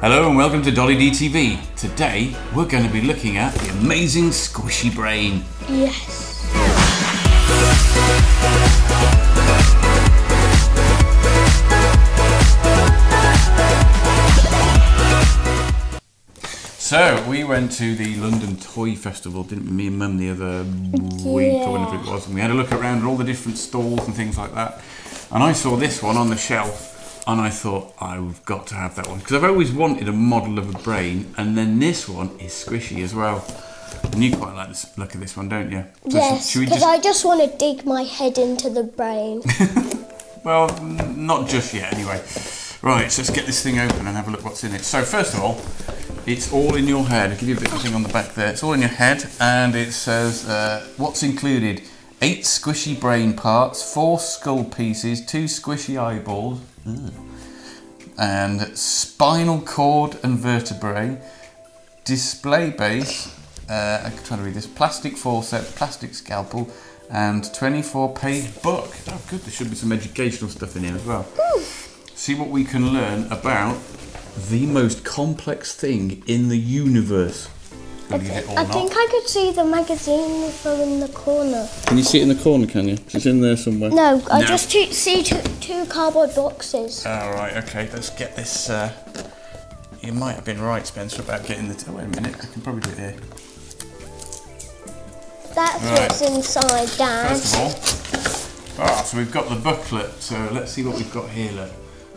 Hello and welcome to DollyDTV. Today we're going to be looking at the amazing squishy brain. Yes. So we went to the London Toy Festival, didn't we? Me and Mum the other week or whenever it was, and we had a look around at all the different stalls and things like that. And I saw this one on the shelf, and I thought I've got to have that one because I've always wanted a model of a brain, and then this one is squishy as well. And you quite like the look of this one, don't you? So yes, because I just want to dig my head into the brain. Well, not just yet anyway. Right, so let's get this thing open and have a look what's in it. So first of all, it's all in your head. I'll give you a bit of a thing on the back there. It's all in your head, and it says what's included: 8 squishy brain parts, 4 skull pieces, 2 squishy eyeballs, and spinal cord and vertebrae, display base, I'm trying to read this, plastic forceps, plastic scalpel, and 24-page book. Oh good, there should be some educational stuff in here as well. See what we can learn about the most complex thing in the universe. I think I could see the magazine from in the corner. Can you see it in the corner, can you? It's in there somewhere. No, I just see two cardboard boxes. Oh, right, okay, let's get this. You might have been right, Spencer, about getting the... Oh, wait a minute, I can probably do it here. That's right. What's inside, Dad. First of all, so we've got the booklet, so let's see what we've got here, look.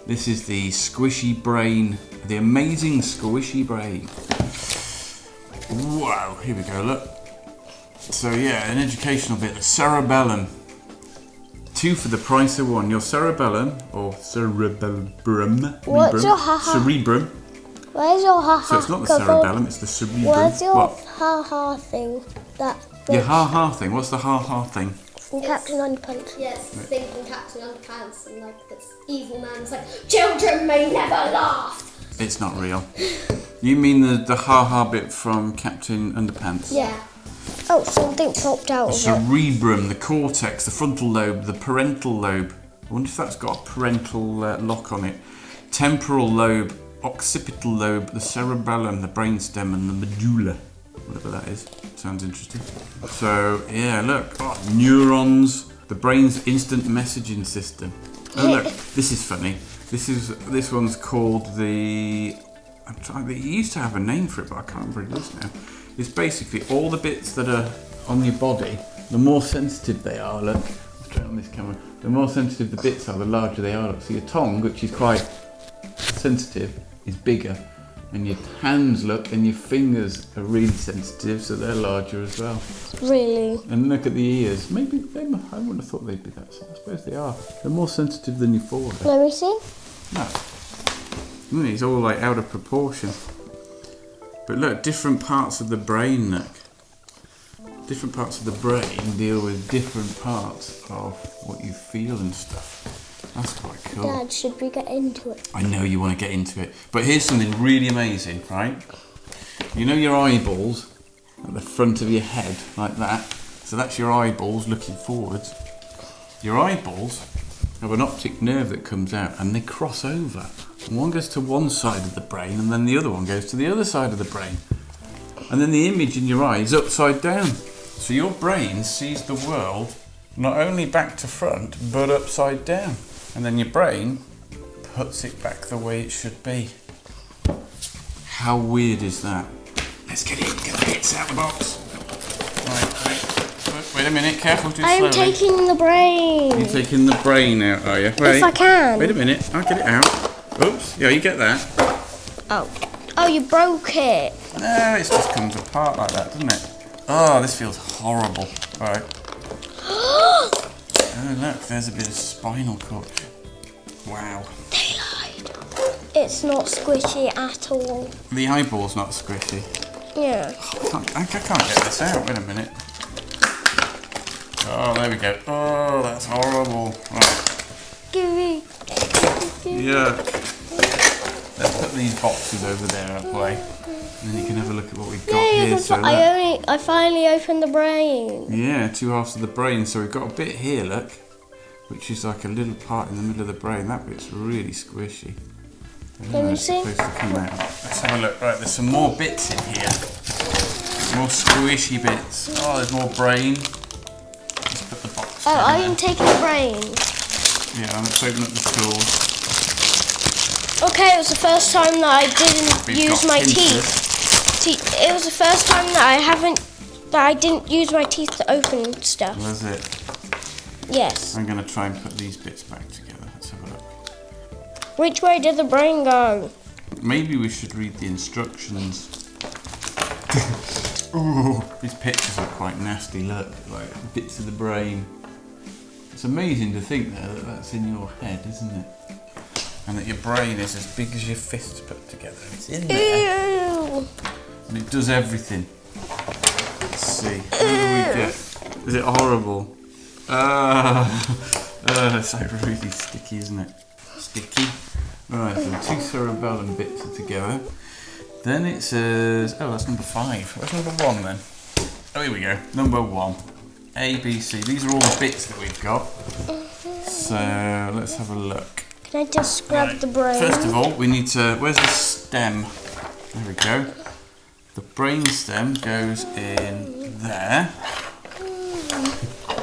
This is the squishy brain, the amazing squishy brain. Wow, here we go, look. So yeah, an educational bit, the cerebellum. 2 for the price of 1. Your cerebellum, or cerebellum. What's your ha-ha? Cerebrum. Where's your ha-ha? So it's not the cerebellum, it's the cerebrum. Where's your ha-ha thing? Your ha-ha thing, what's the ha-ha thing? From Captain Underpants. Yes, the thing from Captain Underpants, and like this evil man's like, children may never laugh. It's not real. You mean the ha-ha bit from Captain Underpants? Yeah. Oh, something popped out of it. Cerebrum, the cortex, the frontal lobe, the parental lobe. I wonder if that's got a parental lock on it. Temporal lobe, occipital lobe, the cerebellum, the brainstem, and the medulla. Whatever that is. Sounds interesting. So, yeah, look. Oh, neurons, the brain's instant messaging system. Oh, look, this is funny. This one's called the... It used to have a name for it, but I can't remember what it is now. It's basically all the bits that are on your body, the more sensitive they are, look. I'll try it on this camera. The more sensitive the bits are, the larger they are. Look, so your tongue, which is quite sensitive, is bigger. And your hands, look, and your fingers are really sensitive, so they're larger as well. Really? And look at the ears. Maybe I wouldn't have thought they'd be that. I suppose they are. They're more sensitive than your forehead. Let me see. No. It's all like out of proportion. But look, different parts of the brain, look. Different parts of the brain deal with different parts of what you feel and stuff. That's quite cool. Dad, should we get into it? I know you want to get into it. But here's something really amazing, right? You know your eyeballs at the front of your head, like that? So that's your eyeballs looking forwards. Your eyeballs have an optic nerve that comes out and they cross over. And one goes to one side of the brain and then the other one goes to the other side of the brain. And then the image in your eye is upside down. So your brain sees the world not only back to front, but upside down. And then your brain puts it back the way it should be. How weird is that? Let's get the bits out of the box. Right, wait a minute, careful, do slowly. I'm taking the brain. You're taking the brain out, are you? Wait, if I can. Wait a minute, I'll get it out. Oops, yeah, you get that. Oh, you broke it. No, it just comes apart like that, doesn't it? Oh, this feels horrible. All right. Oh look, there's a bit of spinal cord. Wow. They lied. It's not squishy at all. The eyeball's not squishy. Yeah. Oh, I can't get this out. Wait a minute. Oh, there we go. Oh, that's horrible. Right. Give me. Yuck. Let's put these boxes over there out of the way. And then you can have a look at what we've got here. So I finally opened the brain. Yeah, 2 halves of the brain. So we've got a bit here, look, which is like a little part in the middle of the brain. That bit's really squishy. Can you see? Supposed to come out. Let's have a look. Right, there's some more bits in here. More squishy bits. Oh, there's more brain. Let's put the box Oh, down I there. am taking the brain. Yeah, let's open up the tools. Okay, it was the first time that I didn't We've use got my pincers. teeth. It was the first time that I didn't use my teeth to open stuff. Was it? Yes. I'm going to try and put these bits back together. Let's have a look. Which way did the brain go? Maybe we should read the instructions. Ooh, these pictures are quite nasty. Look, like bits of the brain. It's amazing to think that that's in your head, isn't it? And that your brain is as big as your fist put together. It's in there. Ew. And it does everything. Let's see. What do we get? Is it horrible? It's like really sticky, isn't it? Sticky. Right, so the two cerebellum bits are together. Then it says, oh, that's number 5. Where's number 1 then? Oh, here we go. Number 1. A, B, C. These are all the bits that we've got. So let's have a look. Can I just grab the brain? First of all, we need to. Where's the stem? There we go. The brain stem goes in there.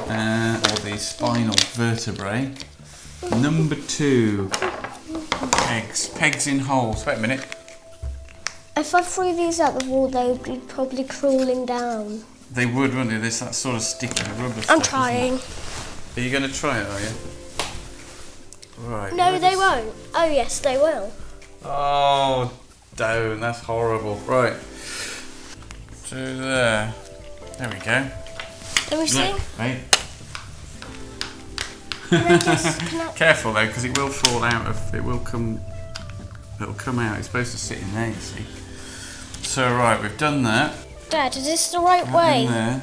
Or the spinal vertebrae. Number 2. Pegs. Pegs in holes. Wait a minute. If I threw these at the wall, they would be probably crawling down. They would, wouldn't they? There's that sort of sticky rubber stuff. I'm trying. Are you going to try it, are you? Right. No, they won't. Oh, yes, they will. Oh, down. That's horrible. Right. To there. There we go. Let me see. Right. Can I just, Careful though, because it will fall out of. It'll come out. It's supposed to sit in there, you see. So right, we've done that. Dad, is this the right That way? in there.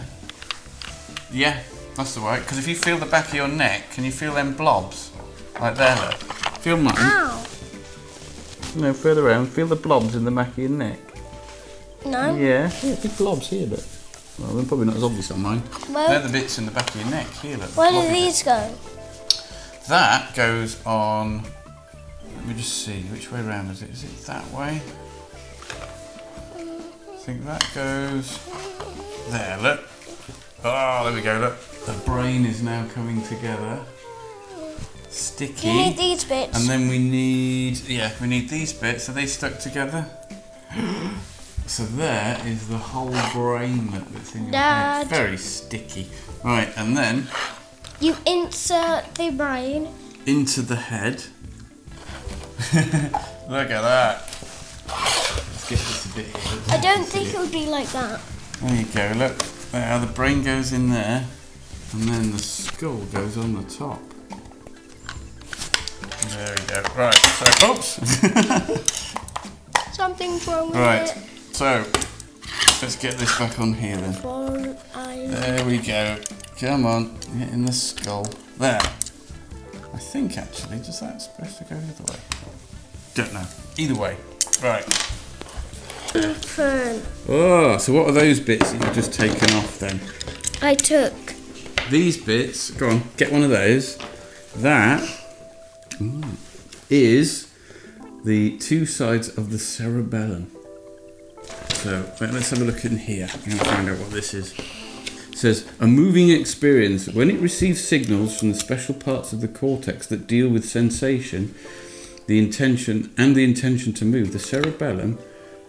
Yeah, that's the way. Because if you feel the back of your neck, can you feel them blobs? Like there, look. Feel mine. Ow. No, further around. Feel the blobs in the back of your neck. No? Yeah. Yeah, big blobs here, look. Well, they're probably not as obvious on mine. Well, They're the bits in the back of your neck. Here, look. where do blobby these go? bits. That goes on. Let me just see. Which way round is it? Is it that way? I think that goes there. Look. Oh, there we go. Look. The brain is now coming together. Sticky. You need these bits. And then we need these bits. Are they stuck together? So there is the whole brain that's in your head. It's very sticky. Right, and then you insert the brain into the head. Look at that. Let's get this a bit here. I don't think it would be like that. There you go, look. There, the brain goes in there, and then the skull goes on the top. There we go. Right, so, oops! Something's wrong with Right, it. so, let's get this back on here then. There we go. Come on, get in the skull. There. I think actually, does that supposed to go the other way? Don't know. Either way. Right. Open. Oh, so what are those bits that you've just taken off then? I took. These bits, go on, get one of those. That is the two sides of the cerebellum. So let's have a look in here and find out what this is. It says, a moving experience. When it receives signals from the special parts of the cortex that deal with sensation, the intention to move, the cerebellum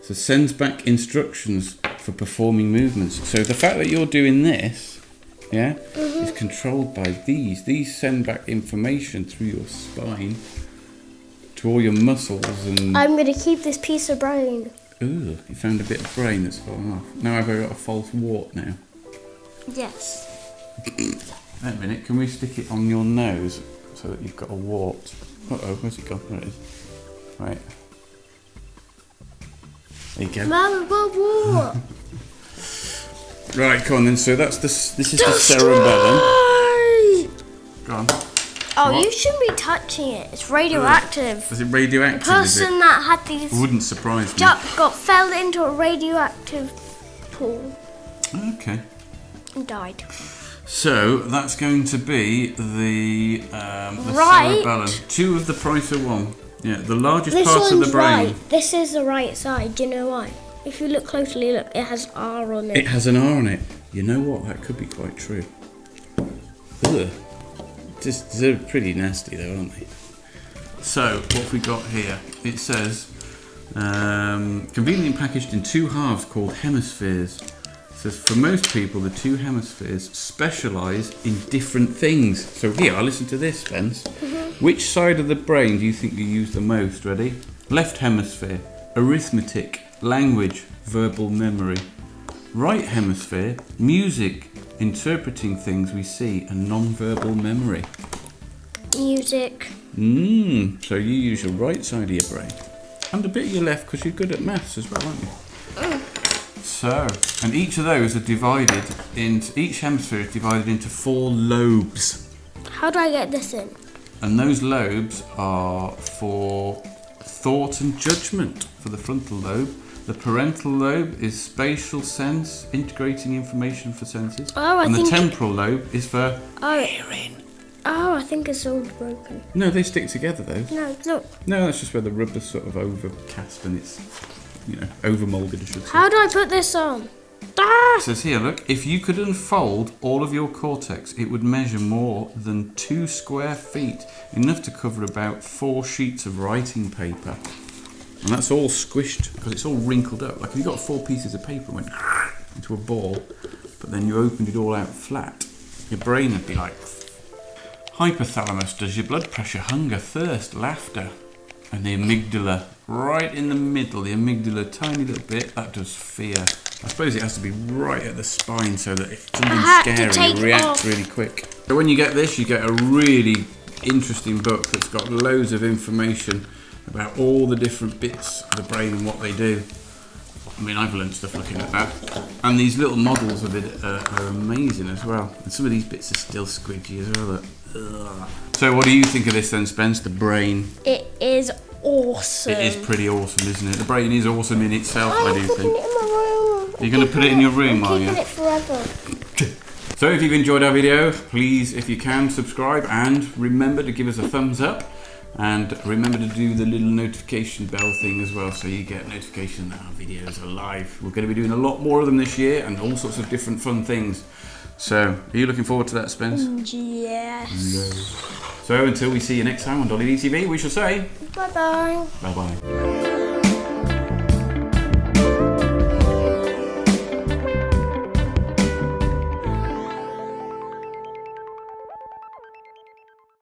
sends back instructions for performing movements. So the fact that you're doing this, yeah, is controlled by these. These send back information through your spine to all your muscles and... I'm going to keep this piece of brain. Ooh, you found a bit of brain that's fallen off. Now I've got a false wart now. Yes. Wait a minute, can we stick it on your nose so that you've got a wart? Uh-oh, where's it gone? There it is. Right. There you go. Mama, what? Right, come on then. So that's this is the cerebellum. Go on. Oh, What? you shouldn't be touching it. It's radioactive. Is it radioactive? The person that had these Wouldn't surprise me. fell into a radioactive pool Okay. and died. So that's going to be the Right. cerebellum. 2 of the price of 1. Yeah, the largest This part of the one's brain. right. This is the right side. Do you know why? If you look closely, look, it has R on it. It has an R on it. You know what? That could be quite true. Ugh. They're pretty nasty though, aren't they? So, what have we got here? It says, conveniently packaged in 2 halves called hemispheres. It says, for most people, the 2 hemispheres specialise in different things. So here, I'll listen to this, Spence. Which side of the brain do you think you use the most? Ready? Left hemisphere, arithmetic, language, verbal memory. Right hemisphere, music, interpreting things we see, and non-verbal memory. Music. So you use your right side of your brain. And a bit of your left, because you're good at maths as well, aren't you? So, and each of those are divided into, each hemisphere is divided into 4 lobes. How do I get this in? And those lobes are for thought and judgment for the frontal lobe. The parental lobe is spatial sense, integrating information for senses. And the temporal lobe is for hearing. Oh, I think it's all broken. No, they stick together, those. No, look. No, that's just where the rubber's sort of overcast and it's, you know, overmoulded, I should say. How do I put this on? Ah! It says here, look, if you could unfold all of your cortex, it would measure more than 2 square feet, enough to cover about 4 sheets of writing paper. And that's all squished, because it's all wrinkled up. Like if you got 4 pieces of paper and went into a ball, but then you opened it all out flat, your brain would be like, hypothalamus does your blood pressure, hunger, thirst, laughter. And the amygdala, right in the middle, the amygdala, tiny little bit, that does fear. I suppose it has to be right at the spine so that if something's scary, you react really quick. So when you get this, you get a really interesting book that's got loads of information about all the different bits of the brain and what they do. I mean, I've learned stuff looking at that. And these little models of it are amazing as well. And some of these bits are still squidgy as well. Ugh. So what do you think of this then, Spence, the brain? It is awesome. It is pretty awesome, isn't it? The brain is awesome in itself, I do think. I'm putting it in my room. You're going to put it in your room, are you? I'm keeping it forever. So if you've enjoyed our video, please, if you can, subscribe and remember to give us a thumbs up. And remember to do the little notification bell thing as well, so you get notification that our videos are live. We're going to be doing a lot more of them this year and all sorts of different fun things. So, are you looking forward to that, Spence? Yes. No. So until we see you next time on DollyDTV, we shall say bye-bye. bye-bye.